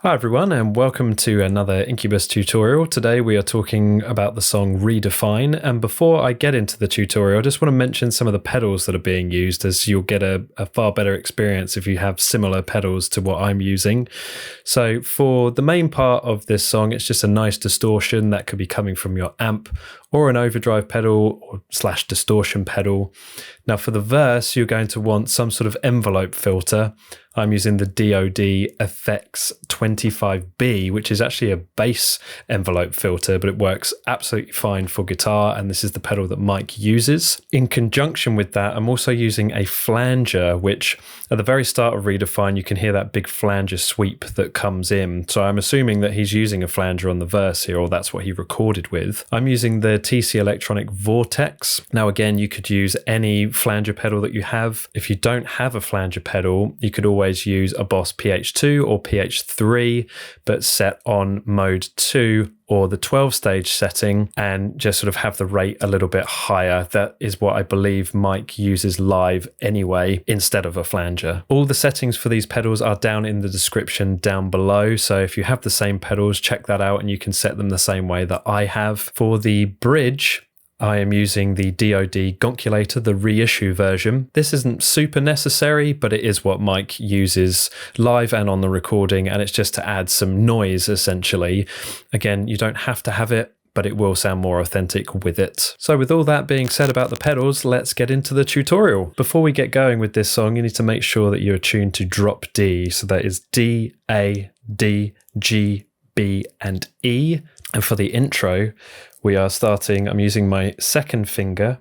Hi everyone and welcome to another Incubus tutorial. Today we are talking about the song Redefine, and before I get into the tutorial I just want to mention some of the pedals that are being used, as you'll get a far better experience if you have similar pedals to what I'm using. So for the main part of this song, it's just a nice distortion that could be coming from your amp or an overdrive pedal or / distortion pedal. Now for the verse, you're going to want some sort of envelope filter. I'm using the DOD Effects 25B, which is actually a bass envelope filter, but it works absolutely fine for guitar, and this is the pedal that Mike uses. In conjunction with that, I'm also using a flanger, which at the very start of Redefine, you can hear that big flanger sweep that comes in. So I'm assuming that he's using a flanger on the verse here, or that's what he recorded with. I'm using the TC Electronic Vortex. Now again, you could use any flanger pedal that you have. If you don't have a flanger pedal, you could always use a Boss PH2 or PH3, but set on mode 2 or the 12-stage setting, and just sort of have the rate a little bit higher. That is what I believe Mike uses live anyway, instead of a flanger. All the settings for these pedals are down in the description down below, so if you have the same pedals, check that out and you can set them the same way that I have. For the bridge, I am using the DOD Gonkulator, the reissue version. This isn't super necessary, but it is what Mike uses live and on the recording, and it's just to add some noise, essentially. Again, you don't have to have it, but it will sound more authentic with it. So with all that being said about the pedals, let's get into the tutorial. Before we get going with this song, you need to make sure that you're tuned to drop D. So that is D, A, D, G, B, and E. And for the intro, we are starting, I'm using my second finger,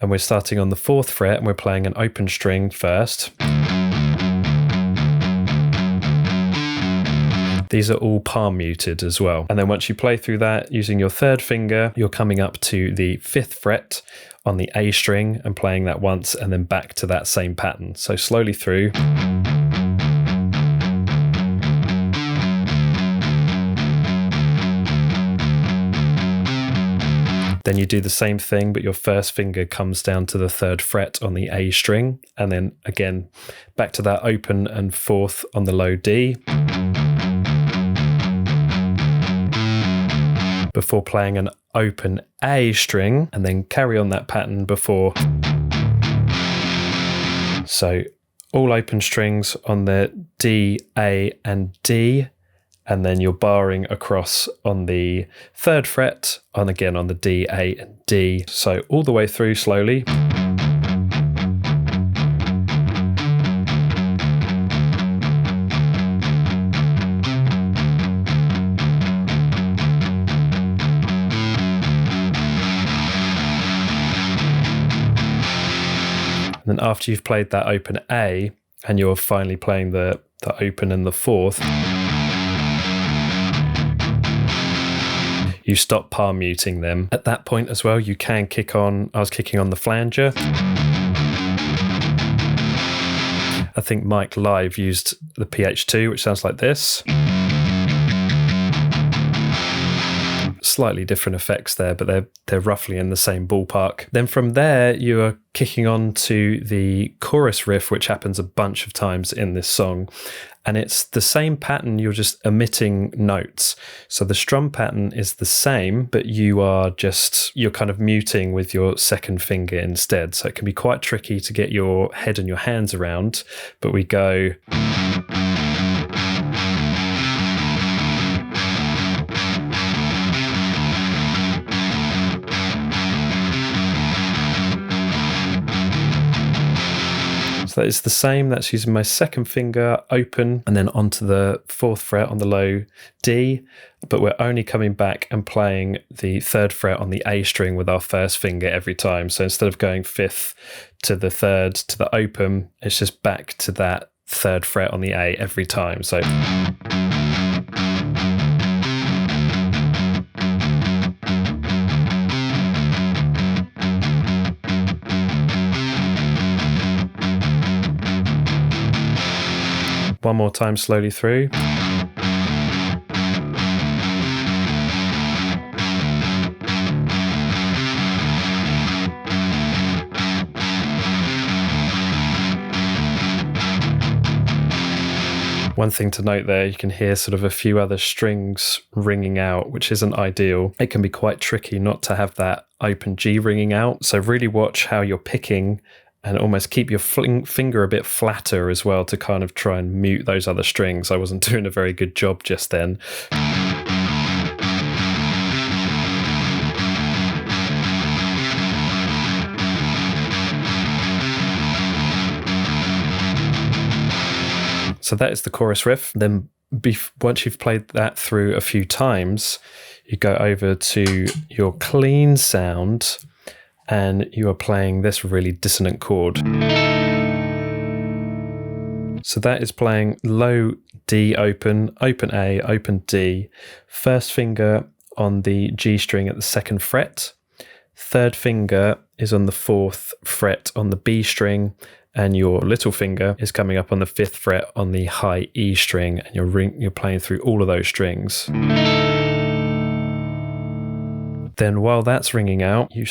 and we're starting on the 4th fret, and we're playing an open string first. These are all palm muted as well. And then once you play through that using your 3rd finger, you're coming up to the 5th fret on the A string and playing that once, and then back to that same pattern. So slowly through. Then you do the same thing, but your 1st finger comes down to the 3rd fret on the A string, and then again back to that open and 4th on the low D, before playing an open A string, and then carry on that pattern before. So all open strings on the D, A, and D, and then you're barring across on the 3rd fret, and again on the D, A, and D. So all the way through slowly. And then after you've played that open A, and you're finally playing the open and the 4th, you stop palm muting them. At that point as well, you can kick on. I was kicking on the flanger. I think Mike live used the PH2, which sounds like this. Slightly different effects there, but they're roughly in the same ballpark. Then from there, you are kicking on to the chorus riff, which happens a bunch of times in this song. And it's the same pattern, you're just omitting notes. So the strum pattern is the same, but you're kind of muting with your 2nd finger instead. So it can be quite tricky to get your head and your hands around, but we go. So that is the same, that's using my 2nd finger open and then onto the 4th fret on the low D, but we're only coming back and playing the 3rd fret on the A string with our 1st finger every time. So instead of going 5th to the 3rd to the open, it's just back to that 3rd fret on the A every time. So one more time slowly through. One thing to note there, you can hear sort of a few other strings ringing out, which isn't ideal. It can be quite tricky not to have that open G ringing out. So really watch how you're picking and almost keep your finger a bit flatter as well to kind of try and mute those other strings. I wasn't doing a very good job just then. So that is the chorus riff. Then once you've played that through a few times, you go over to your clean sound and you are playing this really dissonant chord. So that is playing low D open, open A, open D, first finger on the G string at the 2nd fret, third finger is on the 4th fret on the B string, and your little finger is coming up on the 5th fret on the high E string, and you're playing through all of those strings. Then while that's ringing out, you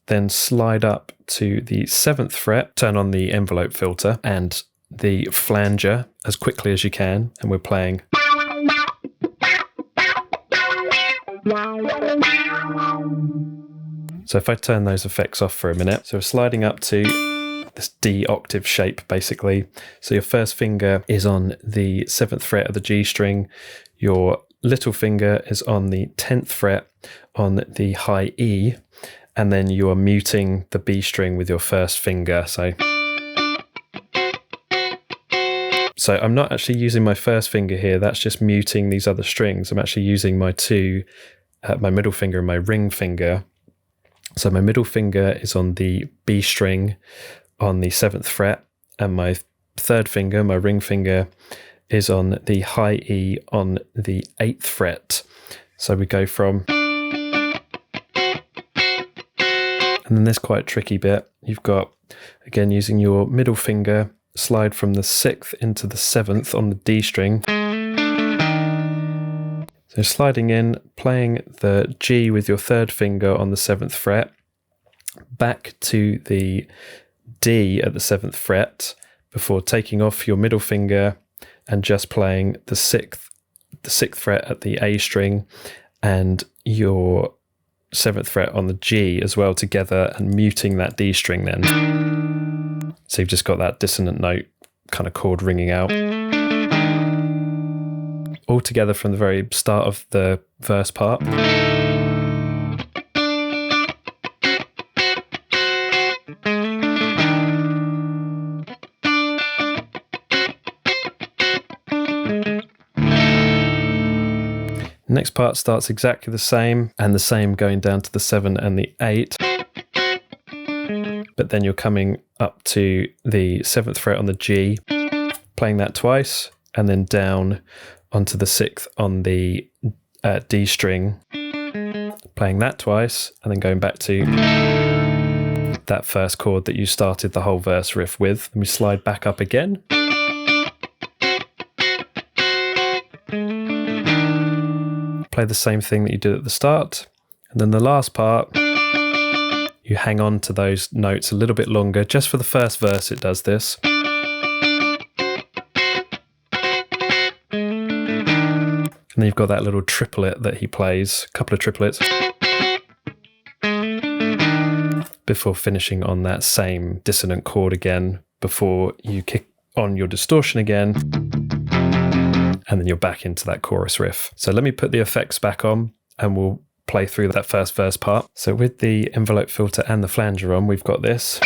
then slide up to the 7th fret, turn on the envelope filter and the flanger as quickly as you can, and we're playing. So if I turn those effects off for a minute, so we're sliding up to this D octave shape basically. So your first finger is on the 7th fret of the G string, your little finger is on the 10th fret on the high E, and then you are muting the B string with your first finger. So I'm not actually using my first finger here, that's just muting these other strings. I'm actually using my my middle finger and my ring finger. So my middle finger is on the B string on the 7th fret, and my third finger, my ring finger, is on the high E on the 8th fret. So we go from, and then this quite tricky bit, you've got, again, using your middle finger, slide from the 6th into the 7th on the D string. So sliding in, playing the G with your third finger on the 7th fret, back to the D at the 7th fret before taking off your middle finger and just playing the 6th fret at the A string and your 7th fret on the G as well together, and muting that D string then. So you've just got that dissonant note kind of chord ringing out. All together from the very start of the verse part. Next part starts exactly the same, and the same going down to the 7 and the 8. But then you're coming up to the 7th fret on the G, playing that twice, and then down onto the 6th on the D string, playing that twice, and then going back to that first chord that you started the whole verse riff with. And we slide back up again. Play the same thing that you did at the start, and then the last part you hang on to those notes a little bit longer. Just for the first verse it does this, and then you've got that little triplet that he plays, a couple of triplets, before finishing on that same dissonant chord again before you kick on your distortion again. And then you're back into that chorus riff. So let me put the effects back on and we'll play through that first verse part. So with the envelope filter and the flanger on, we've got this.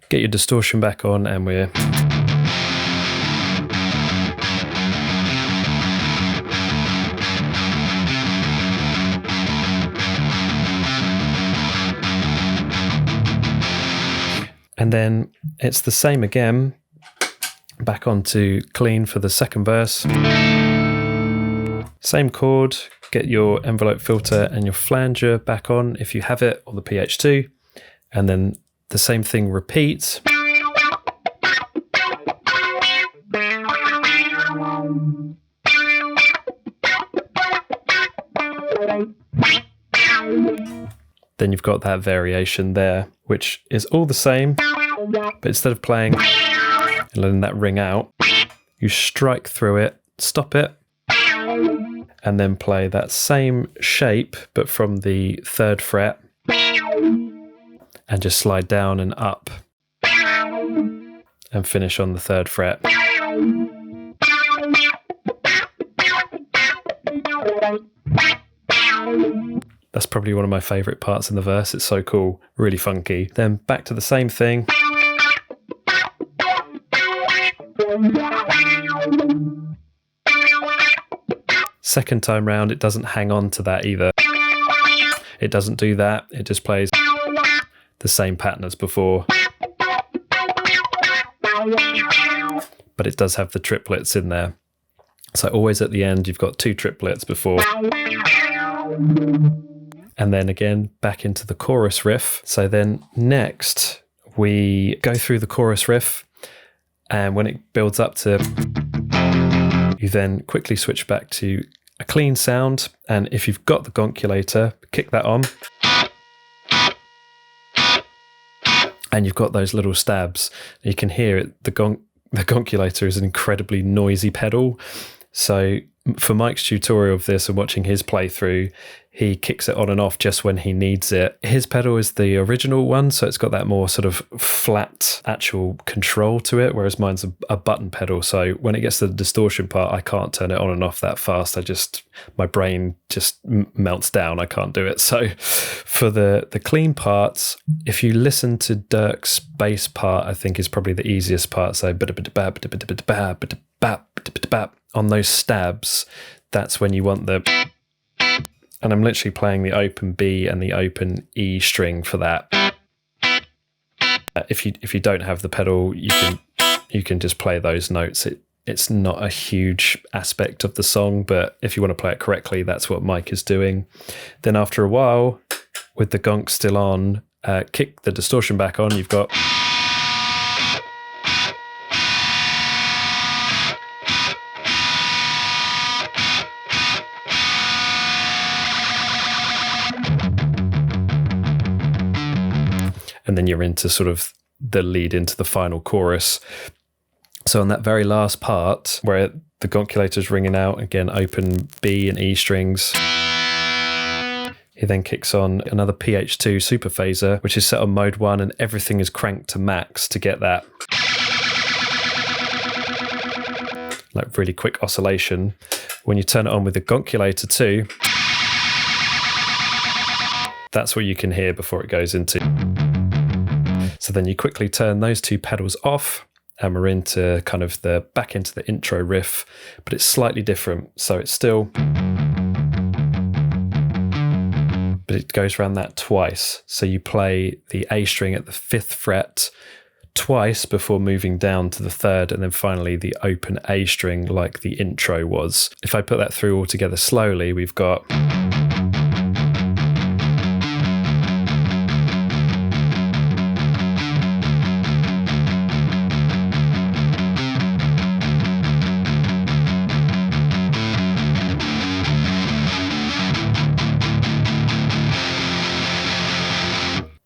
Get your distortion back on, and we're and then it's the same again, back onto clean for the second verse. Same chord, get your envelope filter and your flanger back on if you have it, or the PH2. and then the same thing repeats. Then you've got that variation there, which is all the same, but instead of playing and letting that ring out, you strike through it, stop it, and then play that same shape, but from the 3rd fret, and just slide down and up, and finish on the 3rd fret. That's probably one of my favourite parts in the verse. It's so cool, really funky. Then back to the same thing. Second time round, it doesn't hang on to that either. It doesn't do that. It just plays the same pattern as before. But it does have the triplets in there. So always at the end, you've got 2 triplets before. And then again, back into the chorus riff. So then next, we go through the chorus riff, and when it builds up to, you then quickly switch back to a clean sound. And if you've got the Gonkulator, kick that on. And you've got those little stabs. You can hear it. The Gonkulator is an incredibly noisy pedal. So for Mike's tutorial of this and watching his playthrough, he kicks it on and off just when he needs it. His pedal is the original one, so it's got that more sort of flat actual control to it, whereas mine's a button pedal. So when it gets to the distortion part, I can't turn it on and off that fast. My brain just melts down. I can't do it. So for the clean parts, if you listen to Dirk's bass part, I think is probably the easiest part. So on those stabs, that's when you want the... And I'm literally playing the open B and the open E string for that. If you don't have the pedal, you can just play those notes. It's not a huge aspect of the song, but if you want to play it correctly, that's what Mike is doing. Then after a while, with the gonk still on, kick the distortion back on. You've got... And then you're into sort of the lead into the final chorus. So on that very last part, where the Gonkulator's ringing out, again, open B and E strings, he then kicks on another PH2 super phaser, which is set on mode 1, and everything is cranked to max to get that like really quick oscillation. When you turn it on with the Gonkulator 2, that's what you can hear before it goes into. So then you quickly turn those 2 pedals off, and we're into kind of back into the intro riff, but it's slightly different. So it's still, but it goes around that twice. So you play the A string at the 5th fret twice before moving down to the 3rd, and then finally the open A string like the intro was. If I put that through all together slowly, we've got...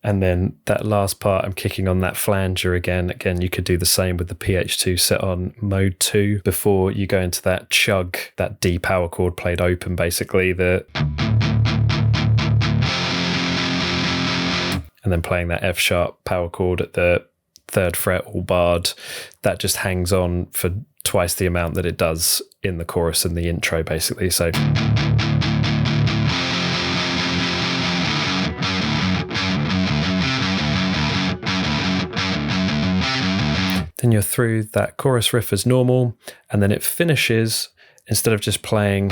And then that last part, I'm kicking on that flanger again. Again, you could do the same with the PH2 set on mode 2 before you go into that chug, that D power chord played open, basically. And then playing that F sharp power chord at the 3rd fret all barred. That just hangs on for twice the amount that it does in the chorus and the intro, basically. So... Then you're through that chorus riff as normal, and then it finishes, instead of just playing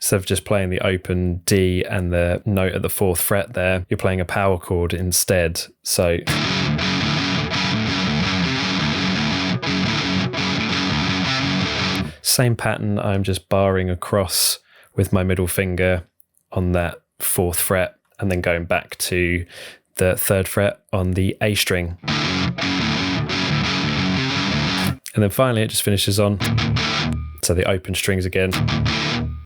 the open D and the note at the 4th fret there, you're playing a power chord instead. So same pattern, I'm just barring across with my middle finger on that 4th fret, and then going back to the 3rd fret on the A string. And then finally it just finishes on, so the open strings again,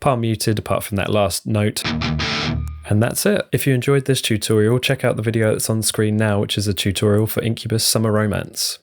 palm muted apart from that last note. And that's it. If you enjoyed this tutorial, check out the video that's on the screen now, which is a tutorial for Incubus Summer Romance.